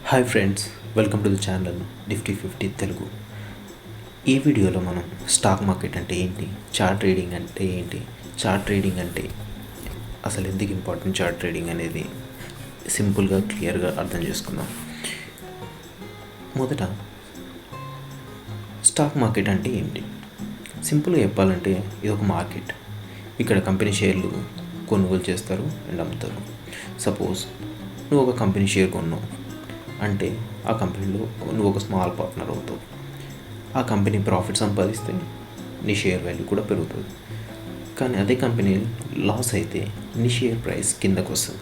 Hi friends, welcome to the channel Nifty 50 Telugu. ఈ వీడియోలో మనం స్టాక్ మార్కెట్ అంటే ఏంటి, చార్ట్ ట్రేడింగ్ అంటే ఏంటి, చార్ట్ ట్రేడింగ్ అంటే అసలు ఎందుకు ఇంపార్టెంట్, చార్ట్ ట్రేడింగ్ అనేది సింపుల్గా క్లియర్గా అర్థం చేసుకుందాం. మొదట స్టాక్ మార్కెట్ అంటే ఏంటి? సింపుల్గా చెప్పాలంటే ఇది ఒక మార్కెట్. ఇక్కడ కంపెనీ షేర్లు కొనుగోలు చేస్తారు అండ్ అమ్ముతారు. సపోజ్ నువ్వు ఒక కంపెనీ షేర్ కొన్నావు అంటే ఆ కంపెనీలో నువ్వు ఒక స్మాల్ పార్ట్నర్ అవుతావు. ఆ కంపెనీ ప్రాఫిట్ సంపాదిస్తే నీ షేర్ వాల్యూ కూడా పెరుగుతుంది. కానీ అదే కంపెనీ లాస్ అయితే నీ షేర్ ప్రైస్ కిందకు వస్తుంది.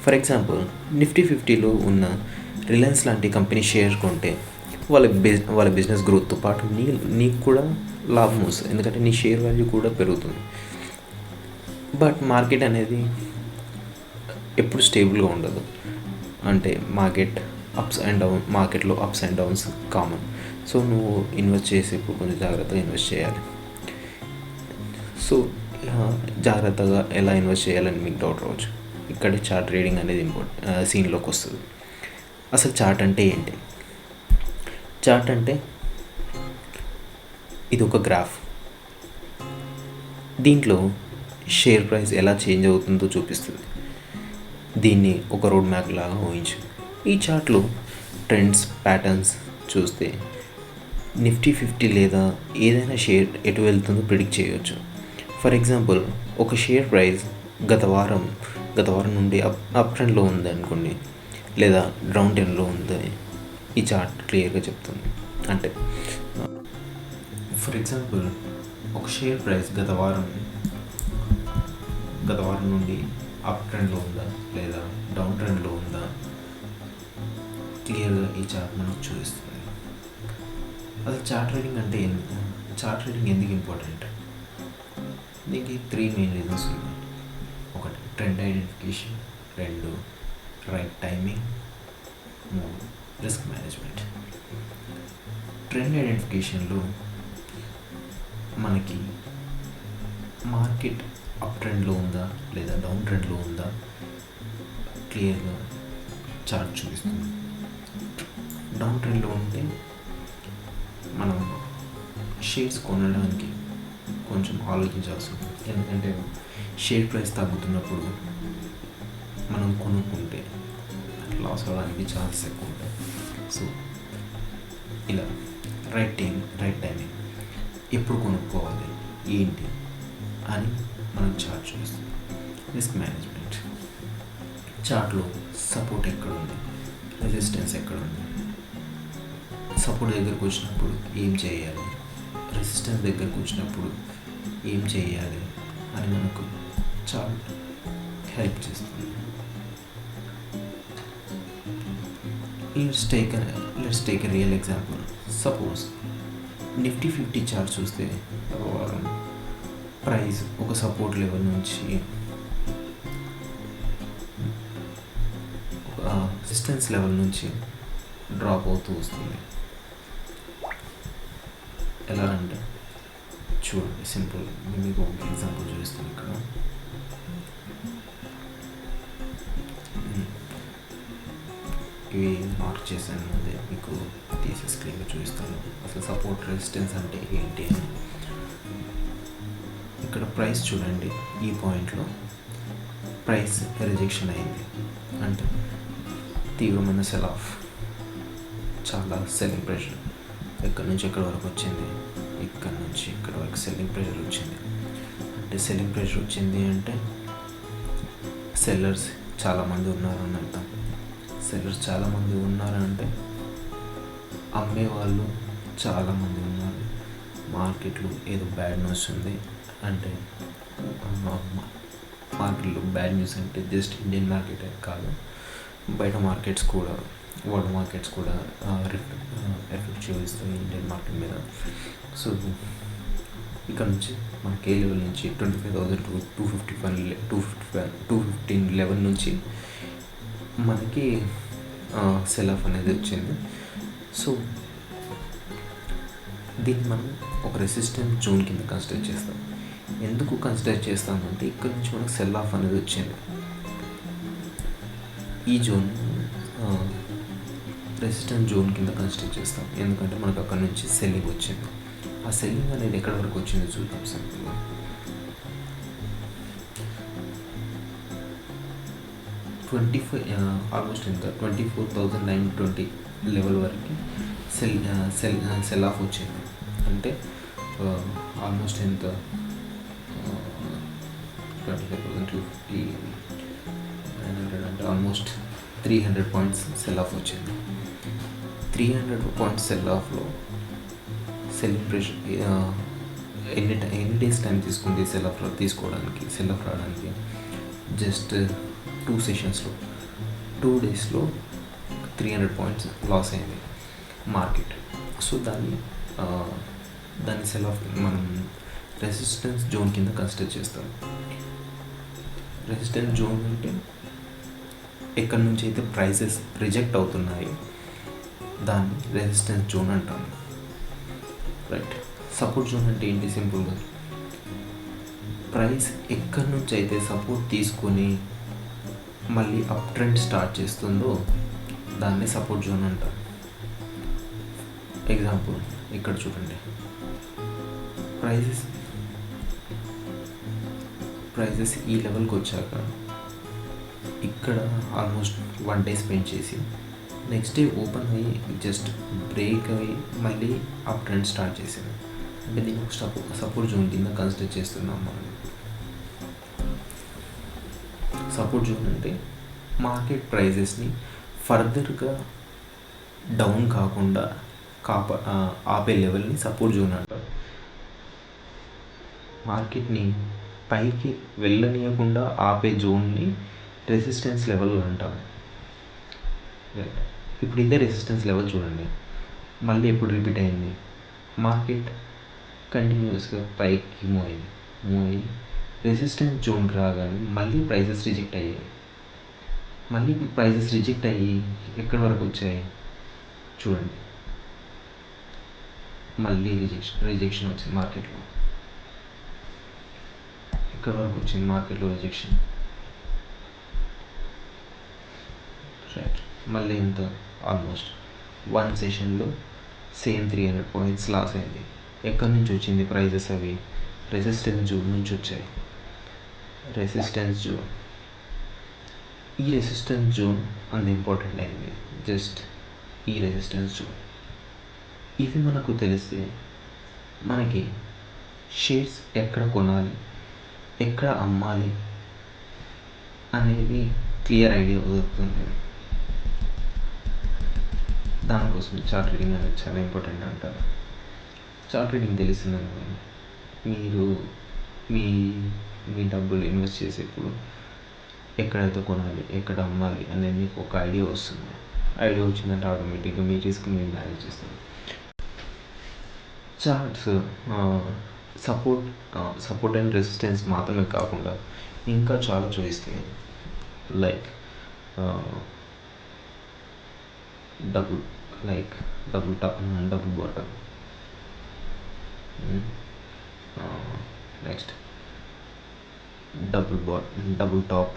ఫర్ ఎగ్జాంపుల్, నిఫ్టీ 50లో ఉన్న రిలయన్స్ లాంటి కంపెనీ షేర్ కొంటే వాళ్ళ బిజినెస్ గ్రోత్తో పాటు నీకు కూడా లాభం వస్తుంది, ఎందుకంటే నీ షేర్ వాల్యూ కూడా పెరుగుతుంది. బట్ మార్కెట్ అనేది ఎప్పుడు స్టేబుల్గా ఉండదు. అంటే మార్కెట్లో ups and downs common. So నువ్వు ఇన్వెస్ట్ చేసేప్పుడు కొంచెం జాగ్రత్తగా ఇన్వెస్ట్ చేయాలి. సో జాగ్రత్తగా ఎలా ఇన్వెస్ట్ చేయాలని మీకు డౌట్ రావచ్చు. ఇక్కడే చార్ట్ ట్రేడింగ్ అనేది సీన్లోకి వస్తుంది. అసలు చార్ట్ అంటే ఏంటి? చార్ట్ అంటే ఇది ఒక గ్రాఫ్. దీంట్లో షేర్ ప్రైస్ ఎలా చేంజ్ అవుతుందో చూపిస్తుంది. దీన్ని ఒక రోడ్ మ్యాప్ లాగా ఊహించు. ఈ చార్ట్లో ట్రెండ్స్, ప్యాటర్న్స్ చూస్తే నిఫ్టీ 50 లేదా ఏదైనా షేర్ ఎటు వెళ్తుందో ప్రిడిక్ట్ చేయవచ్చు. ఫర్ ఎగ్జాంపుల్, ఒక షేర్ ప్రైస్ గత వారం నుండి అప్ ట్రెండ్లో ఉంది అనుకోండి, లేదా డౌన్ ట్రెండ్లో ఉందని ఈ చార్ట్ క్లియర్గా చెప్తుంది. అంటే ఫర్ ఎగ్జాంపుల్, ఒక షేర్ ప్రైస్ గత వారం నుండి అప్ ట్రెండ్లో ఉందా లేదా డౌన్ ట్రెండ్లో ఉందా క్లియర్గా ఈ చార్ట్ మనకు చూపిస్తుంది. అసలు చార్ట్ ట్రేడింగ్ అంటే చార్ట్ ట్రేడింగ్ ఎందుకు ఇంపార్టెంట్? దీనికి 3 మెయిన్ రీజన్స్ ఉన్నాయి. ఒకటి trend identification, 2 right timing, 3 risk management. Trend ఐడెంటిఫికేషన్లో మనకి మార్కెట్ అప్ ట్రెండ్లో ఉందా లేదా డౌన్ ట్రెండ్లో ఉందా క్లియర్గా చార్ట్ చూపిస్తుంది. డౌన్ ట్రెండ్లో ఉంటే మనం షేర్స్ కొనడానికి కొంచెం ఆలోచించాల్సి ఉంటుంది. ఎందుకంటే షేర్ ప్రైస్ తగ్గుతున్నప్పుడు మనం కొనుక్కుంటే లాస్ అవ్వడానికి ఛాన్సెస్ ఎక్కువ ఉంటాయి. సో ఇలా రైట్ టైమింగ్ ఎప్పుడు కొనుక్కోవాలి ఏంటి అని మనం చార్ట్ చూస్తాం. రిస్క్ మేనేజ్మెంట్, చార్ట్లో సపోర్ట్ ఎక్కడ ఉంది, రెసిస్టెన్స్ ఎక్కడ ఉంది, సపోర్ట్ దగ్గరకు వచ్చినప్పుడు ఏం చేయాలి, రెసిస్టెన్స్ దగ్గరకు వచ్చినప్పుడు ఏం చేయాలి అని మనకు చార్ట్ హెల్ప్ చేస్తుంది. Let's take a real example. Suppose Nifty 50 chart చూస్తే ప్రైస్ ఒక సపోర్ట్ లెవెల్ నుంచి ఒక రెసిస్టెన్స్ లెవెల్ నుంచి డ్రాప్ అవుతూ వస్తుంది. ఎలా అంటే చూడండి, సింపుల్. మీకు ఒక ఎగ్జాంపుల్ చూపిస్తాను. ఇక్కడ ఇవి మార్క్ చేశాను, ముందే మీకు తీసే స్క్రీన్లో చూపిస్తాను. అసలు సపోర్ట్ రెసిస్టెన్స్ అంటే ఏంటి అని. ఇక్కడ ప్రైస్ చూడండి, ఈ పాయింట్లో ప్రైస్ రిజెక్షన్ అయింది అంటే తీవ్రమైన సెల్ ఆఫ్, చాలా సెల్లింగ్ ప్రెషర్. ఎక్కడి నుంచి ఎక్కడి వరకు వచ్చింది, ఇక్కడ నుంచి ఇక్కడ వరకు సెల్లింగ్ ప్రెషర్ వచ్చింది. అంటే సెల్లింగ్ ప్రెషర్ వచ్చింది అంటే సెల్లర్స్ చాలామంది ఉన్నారని అర్థం. సెల్లర్స్ చాలామంది ఉన్నారంటే అమ్మేవాళ్ళు చాలామంది ఉన్నారు. మార్కెట్లో ఏదో బ్యాడ్ న్యూస్ ఉంది అంటే, మార్కెట్లో బ్యాడ్ న్యూస్ అంటే జస్ట్ ఇండియన్ మార్కెటే కాదు, బయట మార్కెట్స్ కూడా, వరల్డ్ మార్కెట్స్ కూడా ఎఫెక్ట్ చూపిస్తాయి ఇండియన్ మార్కెట్ మీద. సో ఇక్కడ నుంచి మనకి ఏ లెవెల్ నుంచి 25,000 to 215 లెవెల్ నుంచి మనకి సెల్ ఆఫ్ అనేది వచ్చింది. సో దీన్ని మనం ఒక రెసిస్టెన్స్ జోన్ కింద కన్సిడర్ చేస్తాం. ఎందుకు కన్సిడర్ చేస్తామంటే ఇక్కడ నుంచి మనకు సెల్ ఆఫ్ అనేది వచ్చింది. ఈ జోన్ రెసిస్టెన్స్ జోన్ కింద కన్సిడర్ చేస్తాం, ఎందుకంటే మనకు అక్కడ నుంచి సెల్లింగ్ వచ్చింది. ఆ సెల్లింగ్ అనేది ఎక్కడి వరకు వచ్చిందో చూద్దాం సింపుల్గా. 25 ఆల్మోస్ట్ ఎంత 24,920 లెవెల్ వరకు సెల్ ఆఫ్ వచ్చింది. అంటే ఆల్మోస్ట్ ఎంత 25,250 అంటే ఆల్మోస్ట్ 300 పాయింట్స్ సెల్ ఆఫ్ వచ్చింది. 300 పాయింట్స్ సెల్ ఆఫ్లో సెల్లింగ్ ప్రెషర్ ఎన్ని డేస్ టైం తీసుకుంది సెల్ ఆఫ్ రావడానికి? జస్ట్ 2 సెషన్స్లో 2 డేస్లో 300 పాయింట్స్ లాస్ అయింది మార్కెట్. సో దాన్ని సెల్ ఆఫ్ మనం రెసిస్టెన్స్ జోన్ కింద కన్సిడర్ చేస్తాం. రెసిస్టెన్స్ జోన్ అంటే ఎక్కడి నుంచి అయితే ప్రైసెస్ రిజెక్ట్ అవుతున్నాయి దాన్ని రెసిస్టెన్స్ జోన్ అంటాం. రైట్. సపోర్ట్ జోన్ అంటే ఏంటి? సింపుల్గా ప్రైస్ ఎక్కడి నుంచి అయితే సపోర్ట్ తీసుకొని మళ్ళీ అప్ ట్రెండ్ స్టార్ట్ చేస్తుందో దాన్ని సపోర్ట్ జోన్ అంటాం. ఎగ్జాంపుల్ ఇక్కడ చూడండి, ప్రైజెస్ ఈ లెవెల్కి వచ్చాక ఇక్కడ ఆల్మోస్ట్ 1 డే స్పెండ్ చేసి నెక్స్ట్ డే ఓపెన్ అయ్యి జస్ట్ బ్రేక్ అయ్యి మళ్ళీ అప్ ట్రెండ్ స్టార్ట్ చేసింది. అంటే దీన్ని ఒక సపోర్ట్ జోన్ కింద కన్సిడర్ చేస్తున్నాం మనం. సపోర్ట్ జోన్ అంటే మార్కెట్ ప్రైజెస్ని ఫర్దర్గా డౌన్ కాకుండా ఆపే లెవెల్ని సపోర్ట్ జోన్ అంటారు. మార్కెట్ని పైకి వెళ్ళనీయకుండా ఆపే జోన్ని రెసిస్టెన్స్ లెవెల్ అంటారు. ఇప్పుడు ఇదే రెసిస్టెన్స్ లెవెల్ చూడండి, మళ్ళీ ఎప్పుడు రిపీట్ అయింది? మార్కెట్ కంటిన్యూస్గా పైకి మూవ్ అయ్యి రెసిస్టెన్స్ జోన్కి రాగానే మళ్ళీ ప్రైజెస్ రిజెక్ట్ అయ్యాయి. ఎక్కడి వరకు వచ్చాయి చూడండి, మళ్ళీ రిజెక్షన్ వచ్చింది మార్కెట్లో. ఎక్కడి వరకు వచ్చింది మార్కెట్లో రిజెక్షన్? రైట్. మళ్ళీ ఎంత? ఆల్మోస్ట్ 1 సెషన్లో సేమ్ 300 పాయింట్స్ లాస్ అయింది. ఎక్కడి నుంచి వచ్చింది ప్రైజెస్? అవి రెసిస్టెన్స్ జోన్ నుంచి వచ్చాయి. రెసిస్టెన్స్ జోన్, ఈ రెసిస్టెన్స్ జోన్ అంత ఇంపార్టెంట్ అయింది. జస్ట్ ఈ రెసిస్టెన్స్ జోన్ ఇవి మనకు తెలిస్తే మనకి షేర్స్ ఎక్కడ కొనాలి, ఎక్కడ అమ్మాలి అనేది క్లియర్ ఐడియా దొరుకుతుంది. దానికోసం చార్ట్ రీడింగ్ అనేది చాలా ఇంపార్టెంట్ అంటారు. చార్ట్ రీడింగ్ తెలిసిందనుకోండి, మీరు మీ డబ్బులు ఇన్వెస్ట్ చేసేప్పుడు ఎక్కడైతే కొనాలి, ఎక్కడ అమ్మాలి అనేది మీకు ఒక ఐడియా వస్తుంది. ఐడియా వచ్చిందంటే ఆటోమేటిక్గా మీ రిస్క్ మీరు మేనేజ్ చేస్తారు. చార్ట్స్ సపోర్ట్ అండ్ రెసిస్టెన్స్ మాత్రమే కాకుండా ఇంకా చాలా చూపిస్తాయి. Like double tap, double bottom, next double tap,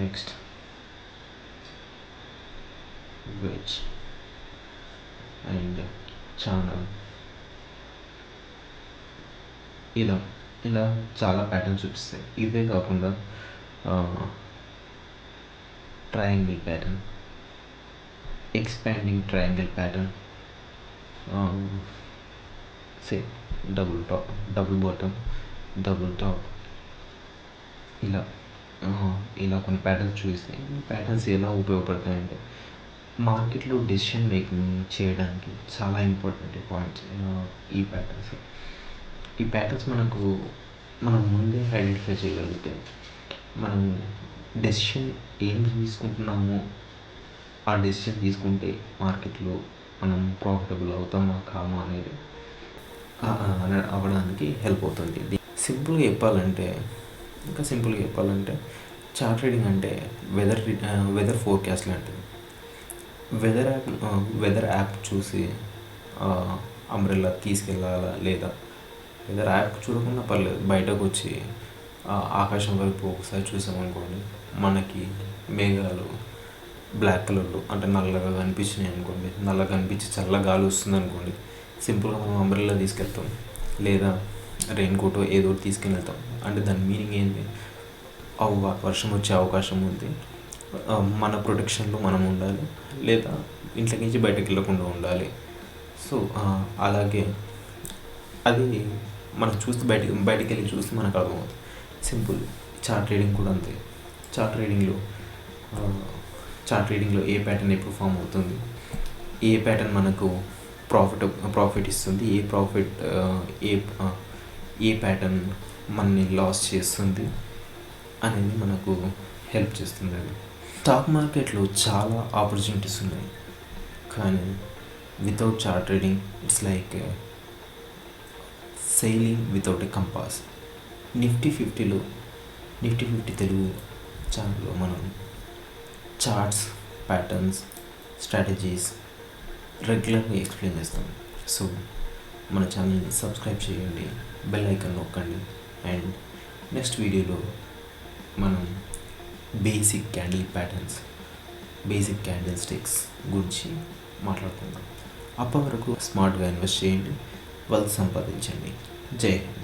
next wedge, and channel. ఇలా చాలా ప్యాటర్న్స్ చూపిస్తాయి. ఇవే కాకుండా triangle pattern, expanding triangle pattern, double tap, double bottom, double tap, ఇలా కొన్ని ప్యాటర్న్స్ చూపిస్తాయి. ఈ ప్యాటర్న్స్ ఎలా ఉపయోగపడతాయంటే మార్కెట్లో డెసిషన్ మేకింగ్ చేయడానికి చాలా ఇంపార్టెంట్ పాయింట్స్ ఈ ప్యాటర్న్స్ మనం ముందే ఐడెంటిఫై చేయగలిగితే మనం డెసిషన్ ఏం తీసుకుంటున్నామో ఆ డెసిషన్ తీసుకుంటే మార్కెట్లో మనం ప్రాఫిటబుల్ అవుతామా కామా అనేది అవ్వడానికి హెల్ప్ అవుతుంది. సింపుల్గా చెప్పాలంటే చార్ట్ రీడింగ్ అంటే వెదర్ ఫోర్కాస్ట్ లాంటిది. వెదర్ యాప్ చూసి అంబ్రెల్లా తీసుకెళ్ళాలా లేదా ఏదైనా యాప్ చూడకుండా పర్లేదు, బయటకు వచ్చి ఆకాశం వైపు ఒకసారి చూసామనుకోండి, మనకి మేఘాలు బ్లాక్ కలర్లో అంటే నల్లగా కనిపించినాయి అనుకోండి, నల్లగా కనిపించి చల్ల గాలి వస్తుంది అనుకోండి, సింపుల్గా మనం అంబ్రెల్లా తీసుకెళ్తాం, లేదా రెయిన్ కోట్ ఏదో ఒకటి తీసుకుని వెళ్తాం. అంటే దాని మీనింగ్ ఏంటి? వర్షం వచ్చే అవకాశం ఉంది, మన ప్రొటెక్షన్లో మనం ఉండాలి, లేదా ఇంట్లోకి నుంచి బయటకు వెళ్ళకుండా ఉండాలి. సో అలాగే అది మనం చూస్తే బయటికి వెళ్ళి చూస్తే మనకు అర్థమవుతుంది. సింపుల్. చార్ట్ రీడింగ్ కూడా అంతే. చార్ట్ రీడింగ్లో ఏ ప్యాటర్న్ ఎప్పుడు ఫామ్ అవుతుంది, ఏ ప్యాటర్న్ మనకు ప్రాఫిట్ ఇస్తుంది, ఏ ప్యాటర్న్ మనని లాస్ చేస్తుంది అనేది మనకు హెల్ప్ చేస్తుంది. అది స్టాక్ మార్కెట్లో చాలా ఆపర్చునిటీస్ ఉన్నాయి, కానీ without chart reading it's like sailing without a compass. Nifty 50 Telugu ఛానల్లో మనం చార్ట్స్, ప్యాటర్న్స్, స్ట్రాటజీస్ రెగ్యులర్గా ఎక్స్ప్లెయిన్ చేస్తాం. సో మన ఛానల్ని సబ్స్క్రైబ్ చేయండి, బెల్ ఐకాన్ నొక్కండి. అండ్ నెక్స్ట్ వీడియోలో మనం basic candle patterns, basic candle sticks గురించి మాట్లాడుకుందాం. అప్పటి వరకు స్మార్ట్గా ఇన్వెస్ట్ చేయండి, వెల్త్ సంపాదించండి. జై హింద్.